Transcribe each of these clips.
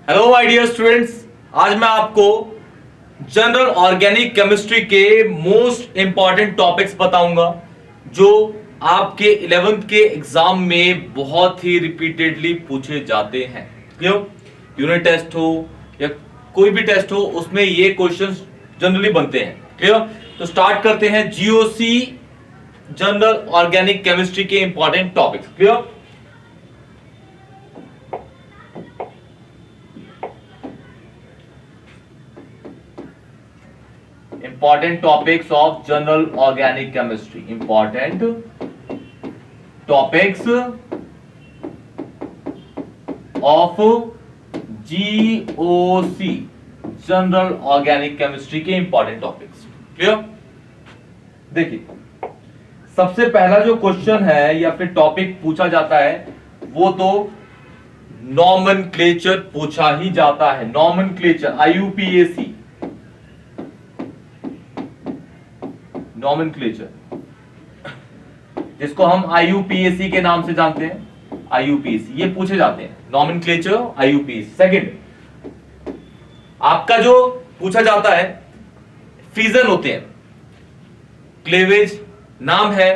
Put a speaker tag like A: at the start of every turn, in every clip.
A: Hello my dear students, आज मैं आपको जनरल ऑर्गेनिक केमिस्ट्री के मोस्ट इंपॉर्टेंट टॉपिक्स बताऊंगा जो आपके 11th के एग्जाम में बहुत ही रिपीटेडली पूछे जाते हैं। क्यों? यूनिट टेस्ट हो या कोई भी टेस्ट हो, उसमें ये क्वेश्चंस जनरली बनते हैं। क्लियर? तो स्टार्ट करते हैं जीओसी जनरल ऑर्गेनिक केमिस्ट्री के important topics. Clear? Important topics of general organic chemistry. Important topics of GOC general organic chemistry के इंपॉर्टेंट टॉपिक्स। क्लियर? देखिए, सबसे पहला जो क्वेश्चन है या फिर टॉपिक पूछा जाता है वो तो नॉमेनक्लेचर पूछा ही जाता है। नॉमेनक्लेचर, IUPAC, नॉमेनक्लेचर, जिसको हम IUPAC के नाम से जानते हैं। IUPAC ये पूछे जाते हैं, नॉमेनक्लेचर IUPAC। सेकंड, आपका जो पूछा जाता है फिजन होते हैं, क्लेवेज नाम है,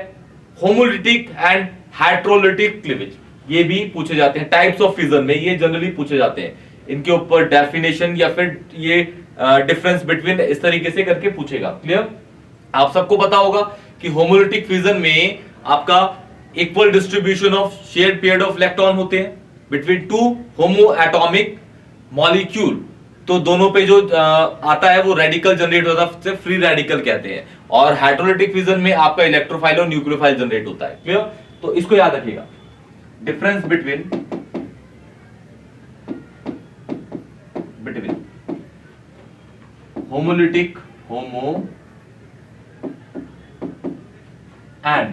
A: होमोलिटिक एंड हेट्रोलिटिक क्लेवेज, ये भी पूछे जाते हैं। टाइप्स ऑफ फिजन में ये जनरली पूछे जाते हैं। इनके ऊपर डेफिनेशन या फिर ये डिफरेंस बिटवीन इस तरीके से करके पूछेगा। क्लियर? आप सबको पता होगा कि होमोलिटिक फिजन में आपका equal distribution of shared pair of electron होते हैं बिटवीन टू होमो एटॉमिक मॉलिक्यूल। तो दोनों पे जो आता है वो रेडिकल जनरेट होता है, सिर्फ फ्री रेडिकल कहते हैं। और हेटेरोलिटिक फिजन में आपका इलेक्ट्रोफाइल और न्यूक्लियोफाइल जनरेट होता है। क्लियर? तो इसको याद रखिएगा, difference between homolytic and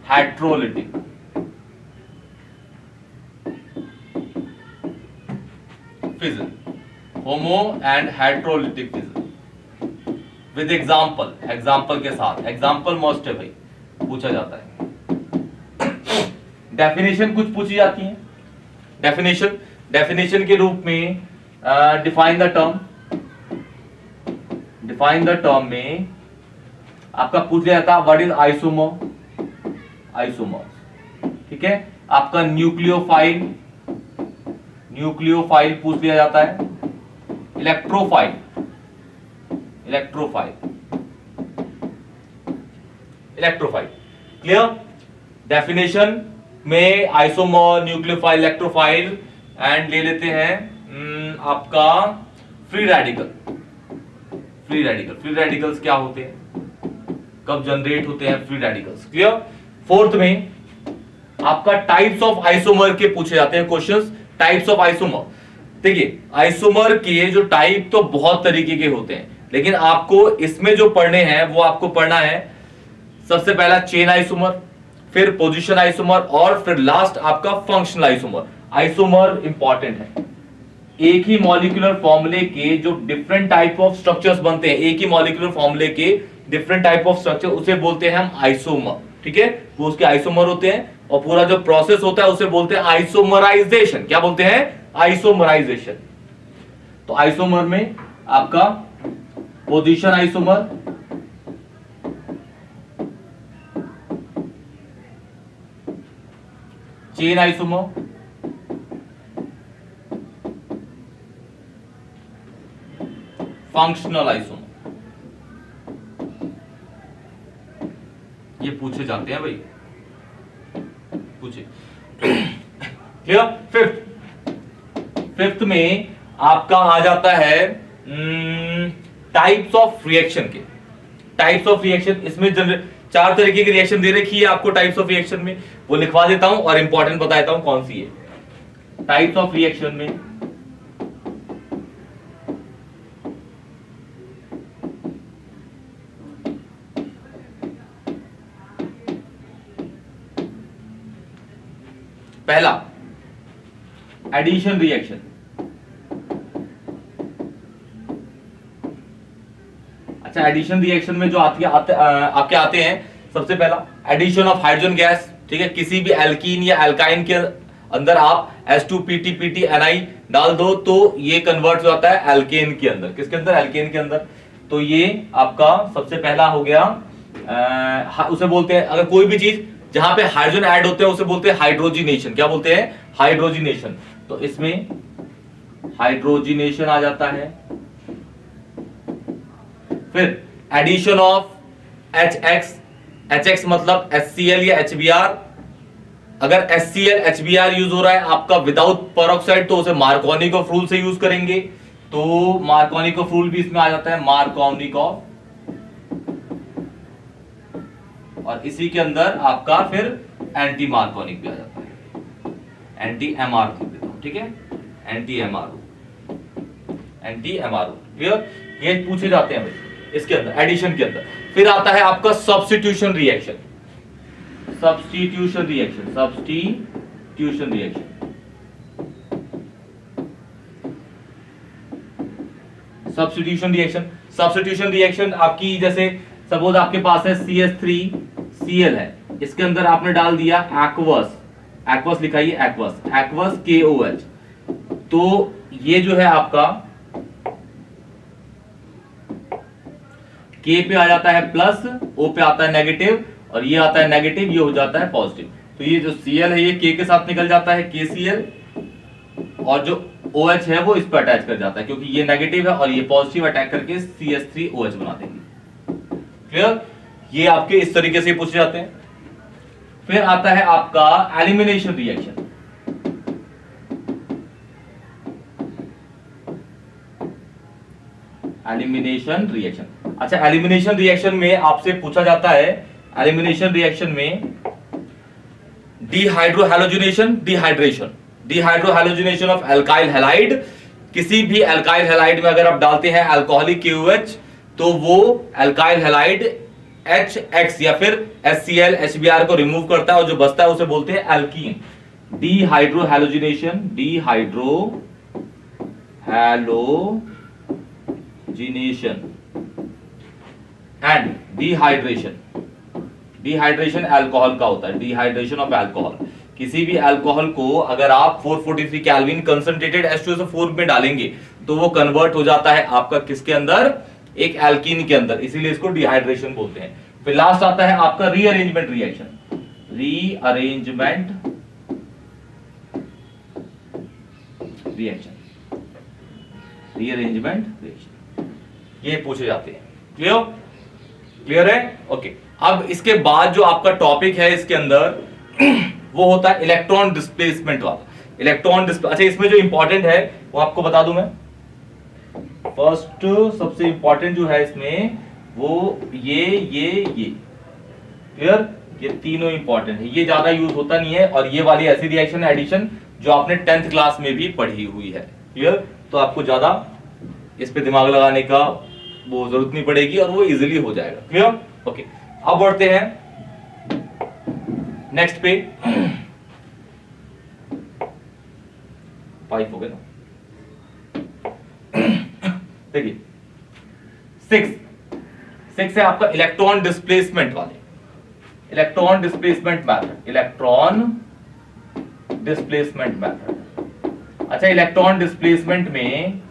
A: heterolytic fission, homo and heterolytic fission with example के साथ। एग्जाम्पल मोस्ट है भाई, पूछा जाता है। डेफिनेशन कुछ पूछी जाती है। डेफिनेशन के रूप में डिफाइन द टर्म में आपका पूछ लिया जाता है व्हाट इज आइसोमर। ठीक है? आपका न्यूक्लियोफाइल पूछ लिया जाता है। Electrophile clear? डेफिनेशन में आइसोमर, न्यूक्लियोफाइल, इलेक्ट्रोफाइल एंड ले लेते हैं आपका फ्री रेडिकल्स क्या होते हैं, कब जनरेट होते हैं फ्री रेडिकल्स। क्लियर? फोर्थ में आपका टाइप्स ऑफ आइसोमर के पूछे जाते हैं क्वेश्चंस। टाइप्स ऑफ आइसोमर, देखिए आइसोमर के जो टाइप तो बहुत तरीके के होते हैं, लेकिन आपको इसमें जो पढ़ने हैं वो आपको पढ़ना है सबसे पहला चेन आइसोमर, फिर पोजीशन आइसोमर और फिर लास्ट आपका फंक्शनल आइसोमर। आइसोमर इंपॉर्टेंट है। एक ही मॉलिक्यूलर फॉर्मूले के जो डिफरेंट टाइप ऑफ स्ट्रक्चर्स बनते हैं, एक ही मॉलिक्यूलर फॉर्मूले के डिफरेंट टाइप ऑफ स्ट्रक्चर, उसे बोलते हैं हम आइसोमर। ठीक है? वो उसके आइसोमर होते हैं और पूरा जो प्रोसेस होता है उसे बोलते हैं आइसोमराइजेशन। क्या बोलते हैं? आइसोमराइजेशन। तो आइसोमर में आपका position isomer, chain isomer, functional isomer, ये पूछे जाते हैं भाई, पूछे। क्लियर? फिफ्थ में आपका आ जाता है टाइप्स ऑफ रिएक्शन के। टाइप्स ऑफ रिएक्शन, इसमें चार तरीके की रिएक्शन दे रखी है आपको टाइप्स ऑफ रिएक्शन में, वो लिखवा देता हूं और इंपॉर्टेंट बता देता हूं कौन सी है। टाइप्स ऑफ रिएक्शन में पहला एडिशन रिएक्शन। अच्छा, एडिशन रिएक्शन में जो आपके आते हैं, सबसे पहला एडिशन ऑफ हाइड्रोजन गैस। ठीक है? किसी भी एल्कीन या एल्काइन के अंदर आप H2PTPTNI डाल दो तो ये कन्वर्ट हो जाता है एल्केन के अंदर। किसके अंदर? एल्केन के अंदर। तो ये आपका सबसे पहला हो गया। उसे बोलते हैं, अगर कोई भी चीज जहां पे हाइड्रोजन ऐड होते हैं उसे बोलते हैं हाइड्रोजिनेशन। क्या बोलते हैं? हाइड्रोजिनेशन। तो इसमें हाइड्रोजिनेशन आ जाता है। फिर एडिशन ऑफ HX, HX मतलब HCl या HBr। अगर HCl HBr यूज हो रहा है आपका विदाउट पेरोक्साइड तो उसे मार्कोनिक रूल से यूज करेंगे। तो मार्कोनिक रूल भी इसमें आ जाता है, मार्कोनिक, और इसी के अंदर आपका फिर एंटी मार्कोनिक भी आ जाता है। एंटी MR लिख देता हूं, ठीक है, anti MRO, anti MRO। Clear? ये पूछे जाते हैं भाई इसके अंदर एडिशन के अंदर। फिर आता है आपका substitution reaction. Substitution reaction, substitution reaction, substitution reaction. Substitution reaction आपकी, जैसे सपोज आपके पास है CH3Cl है, इसके अंदर आपने डाल दिया एक्वस, एक्वस लिखाइए, एक्वस, एक्वस KOH। तो ये जो है आपका K पे आ जाता है प्लस, O पे आता है नेगेटिव, और ये आता है नेगेटिव, ये हो जाता है पॉजिटिव। तो ये जो Cl है ये K के साथ निकल जाता है, KCl, और जो OH है वो इस पर अटैच कर जाता है क्योंकि ये नेगेटिव है और ये पॉजिटिव, अटैक करके CH3OH बना देंगे। क्लियर? ये आपके इस तरीके से पूछे जाते हैं। फिर आता है आपका एलिमिनेशन रिएक्शन। Elimination reaction. अच्छा, एलिमिनेशन रिएक्शन में आपसे पूछा जाता है, एलिमिनेशन रिएक्शन में डिहाइड्रोहैलोजिनेशन, डिहाइड्रेशन, डिहाइड्रोहैलोजिनेशन ऑफ एल्काइल हैलाइड। किसी भी एल्काइल हैलाइड में अगर आप डालते हैं अल्कोहलिक KOH तो वो एल्काइल हैलाइड HX या फिर HCl HBr को रिमूव करता है और जो बचता है उसे बोलते हैं alkene. Dehydrohalogenation, dehydrohalogenation and dehydration. Dehydration alcohol का होता है, डिहाइड्रेशन ऑफ अल्कोहल। किसी भी अल्कोहल को अगर आप 443 केल्विन कंसंट्रेटेड H2SO4 में डालेंगे तो वो कन्वर्ट हो जाता है आपका किसके अंदर? एक एल्कीन के अंदर, इसीलिए इसको डिहाइड्रेशन बोलते हैं। फिर लास्ट आता है आपका rearrangement reaction. Rearrangement reaction, rearrangement reaction, ये पूछे जाते हैं। क्लियर? क्लियर है? ओके। अब इसके बाद जो आपका टॉपिक है इसके अंदर वो होता है इलेक्ट्रॉन डिस्प्लेसमेंट वाला। इलेक्ट्रॉन डिस्प्ले, अच्छा इसमें जो इंपॉर्टेंट है वो आपको बता दूं मैं। फर्स्ट सबसे इंपॉर्टेंट जो है इसमें वो ये क्लियर, ये तीनों इंपॉर्टेंट है। ये ज्यादा यूज होता नहीं है और ये वाली ऐसी रिएक्शन एडिशन जो आपने 10th क्लास में भी पढ़ी हुई है। क्लियर? तो आपको ज्यादा इस पे दिमाग लगाने का वो जरूरत नहीं पड़ेगी और वो इजीली हो जाएगा। क्लियर? ओके, अब बढ़ते हैं नेक्स्ट पे। 5 हो गए ना? देखिए 6 है आपका इलेक्ट्रॉन डिस्प्लेसमेंट वाले, electron displacement method, electron displacement method. अच्छा, इलेक्ट्रॉन डिस्प्लेसमेंट में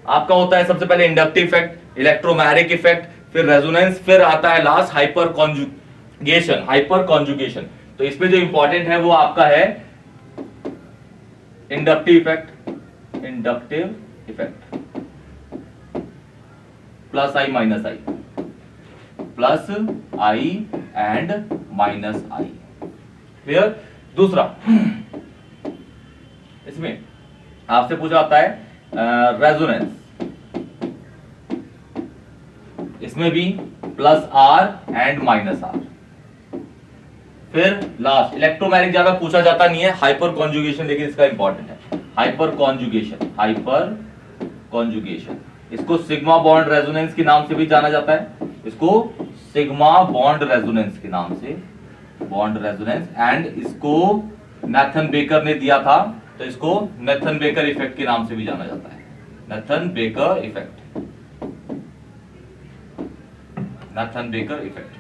A: आपका होता है सबसे पहले इंडक्टिव इफेक्ट, इलेक्ट्रोमैग्नेटिक इफेक्ट, फिर रेजोनेंस, फिर आता है last hyper conjugation, hyper conjugation. तो इसमें जो इंपॉर्टेंट है वो आपका है inductive effect, inductive effect, plus I minus I, plus I and minus I. Clear? दूसरा इसमें आपसे पूछा जाता है रेजोनेंस, इसमें भी plus are and minus R. फिर लास्ट इलेक्ट्रोमैग्नेटिक ज्यादा पूछा जाता नहीं है, हाइपर कॉन्जुगेशन लेकिन इसका इंपॉर्टेंट है, हाइपर कॉन्जुगेशन, हाइपर कॉन्जुगेशन। इसको सिग्मा बॉन्ड रेजोनेंस के नाम से भी जाना जाता है, इसको सिग्मा बॉन्ड रेजोनेंस के नाम से, बॉन्ड रेजोनेंस। एंड इसको नेथन बेकर ने दिया था तो इसको नेथन बेकर इफेक्ट के नाम से भी जाना जाता है, Nathan baker effect, Nathan baker effect.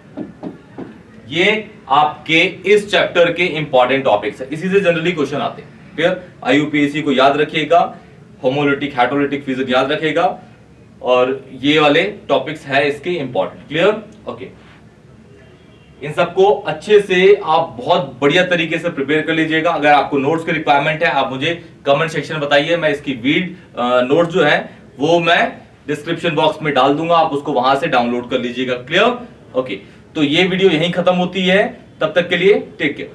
A: ये आपके इस चैप्टर के इंपॉर्टेंट टॉपिक्स है, इसी से जनरली क्वेश्चन आते हैं। क्लियर? आईयूपीएसी को याद रखिएगा, होमोलिटिक हाइड्रोलिटिक फिजिक्स याद रखिएगा, और ये वाले टॉपिक्स है इसके इंपॉर्टेंट। क्लियर? ओके, इन सबको अच्छे से आप बहुत बढ़िया तरीके से प्रिपेयर कर लीजिएगा। अगर आपको नोट्स की रिक्वायरमेंट है, आप मुझे कमेंट सेक्शन में बताइए, मैं इसकी नोट्स जो है वो मैं डिस्क्रिप्शन बॉक्स में डाल दूंगा, आप उसको वहां से डाउनलोड कर लीजिएगा। क्लियर? ओके, तो ये वीडियो यहीं खत्म होती है, तब तक के लिए टेक केयर।